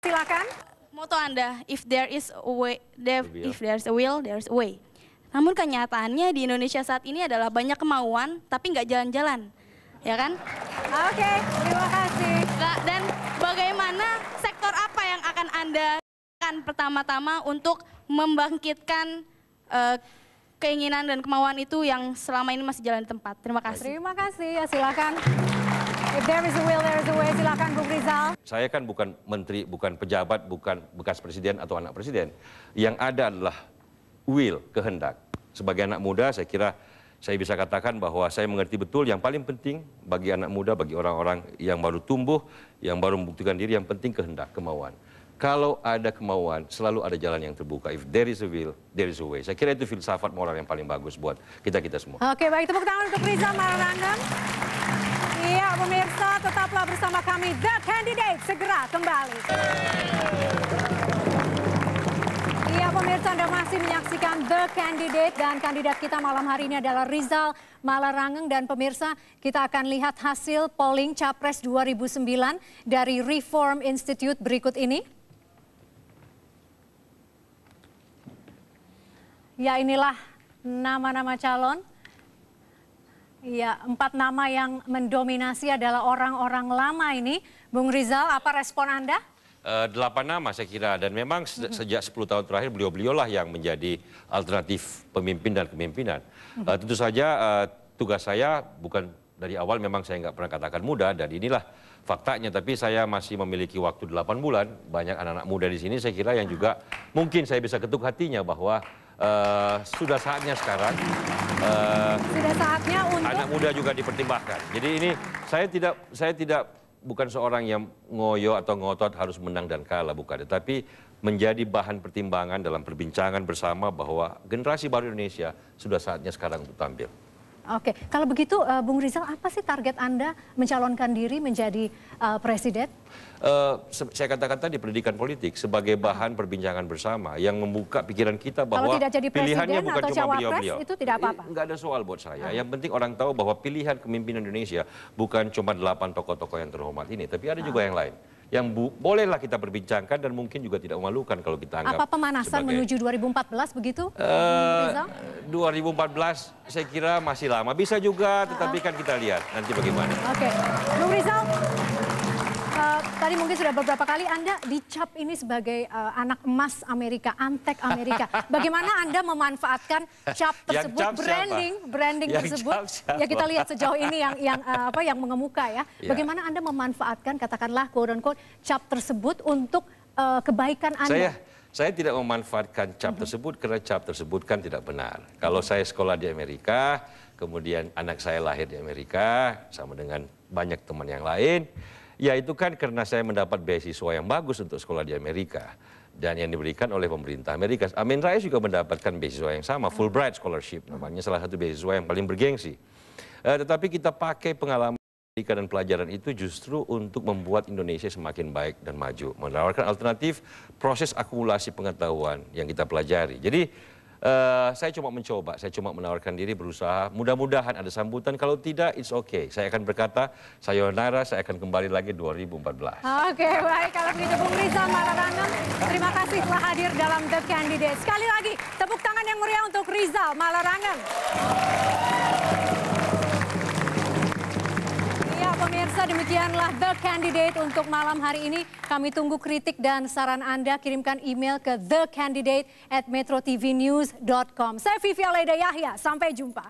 Silakan. Moto Anda, if there is a way, if there's a will, there's a way. Namun kenyataannya di Indonesia saat ini adalah banyak kemauan, tapi nggak jalan-jalan, ya kan? Oke, terima kasih. Nah, dan bagaimana sektor apa yang akan Anda lakukan pertama-tama untuk membangkitkan keinginan dan kemauan itu yang selama ini masih jalan di tempat? Terima kasih. Terima kasih, ya silakan. If there is a will, there is a way. Silakan Bung Rizal. Saya kan bukan menteri, bukan pejabat, bukan bekas presiden atau anak presiden. Yang ada adalah will, kehendak. Sebagai anak muda, saya kira saya bisa katakan bahwa saya mengerti betul yang paling penting bagi anak muda, bagi orang-orang yang baru tumbuh, yang baru membuktikan diri, yang penting kehendak, kemauan. Kalau ada kemauan, selalu ada jalan yang terbuka. If there is a will, there is a way. Saya kira itu filsafat moral yang paling bagus buat kita-kita semua. Oke, baik, tepuk tangan untuk Rizal Malarangeng. Iya, pemirsa, tetaplah bersama kami. The Candidate segera kembali. Iya, pemirsa, Anda masih menyaksikan The Candidate dan kandidat kita malam hari ini adalah Rizal Malarangeng. Dan pemirsa, kita akan lihat hasil polling Capres 2009 dari Reform Institute berikut ini. Ya, inilah nama-nama calon. Ya, 4 nama yang mendominasi adalah orang-orang lama ini. Bung Rizal, apa respon Anda? 8 nama saya kira, dan memang sejak 10 tahun terakhir beliau-beliaulah yang menjadi alternatif pemimpin dan kepemimpinan. Tentu saja tugas saya bukan dari awal, memang saya nggak pernah katakan mudah, dan inilah faktanya. Tapi saya masih memiliki waktu 8 bulan, banyak anak-anak muda di sini saya kira yang juga mungkin saya bisa ketuk hatinya bahwa sudah saatnya sekarang sudah saatnya untuk anak muda juga dipertimbangkan. Jadi ini saya tidak bukan seorang yang ngoyo atau ngotot harus menang dan kalah, bukan. Tetapi menjadi bahan pertimbangan dalam perbincangan bersama bahwa generasi baru Indonesia sudah saatnya sekarang untuk tampil. Oke, kalau begitu Bung Rizal, apa sih target Anda mencalonkan diri menjadi presiden? Saya katakan tadi pendidikan politik sebagai bahan perbincangan bersama yang membuka pikiran kita bahwa kalau tidak jadi pilihannya bukan atau cuma beliau-beliau. Itu tidak apa-apa? Nggak ada soal buat saya. Yang penting orang tahu bahwa pilihan kepemimpinan Indonesia bukan cuma 8 tokoh-tokoh yang terhormat ini, tapi ada juga yang lain. Yang bolehlah kita perbincangkan dan mungkin juga tidak memalukan kalau kita anggap. Apa pemanasan menuju 2014 begitu? 2014 saya kira masih lama. Bisa juga, tetapi kan kita lihat nanti bagaimana. Oke, Bung Rizal, tadi mungkin sudah beberapa kali Anda dicap ini sebagai anak emas Amerika, antek Amerika. Bagaimana Anda memanfaatkan cap tersebut, branding tersebut? Ya kita lihat sejauh ini yang mengemuka ya. Bagaimana Anda memanfaatkan katakanlah quote unquote cap tersebut untuk kebaikan Anda? Saya tidak memanfaatkan cap tersebut karena cap tersebut kan tidak benar. Kalau saya sekolah di Amerika, kemudian anak saya lahir di Amerika, sama dengan banyak teman yang lain, ya itu kan karena saya mendapat beasiswa yang bagus untuk sekolah di Amerika. Dan yang diberikan oleh pemerintah Amerika. Amin Rais juga mendapatkan beasiswa yang sama, Fulbright Scholarship namanya, salah satu beasiswa yang paling bergengsi. Tetapi kita pakai pengalaman dan pelajaran itu justru untuk membuat Indonesia semakin baik dan maju. Menawarkan alternatif proses akumulasi pengetahuan yang kita pelajari. Jadi saya cuma mencoba, saya cuma menawarkan diri, berusaha. Mudah-mudahan ada sambutan, kalau tidak, it's okay. Saya akan berkata, sayonara, saya akan kembali lagi 2014. Oke, baik. Kalau begitu Bung Rizal Malarangeng, terima kasih telah hadir dalam The Candidate. Sekali lagi, tepuk tangan yang meriah untuk Rizal Malarangeng. Pemirsa, demikianlah The Candidate untuk malam hari ini. Kami tunggu kritik dan saran Anda. Kirimkan email ke thecandidate@metrotvnews.com. Saya Vivi Alaida Yahya. Sampai jumpa.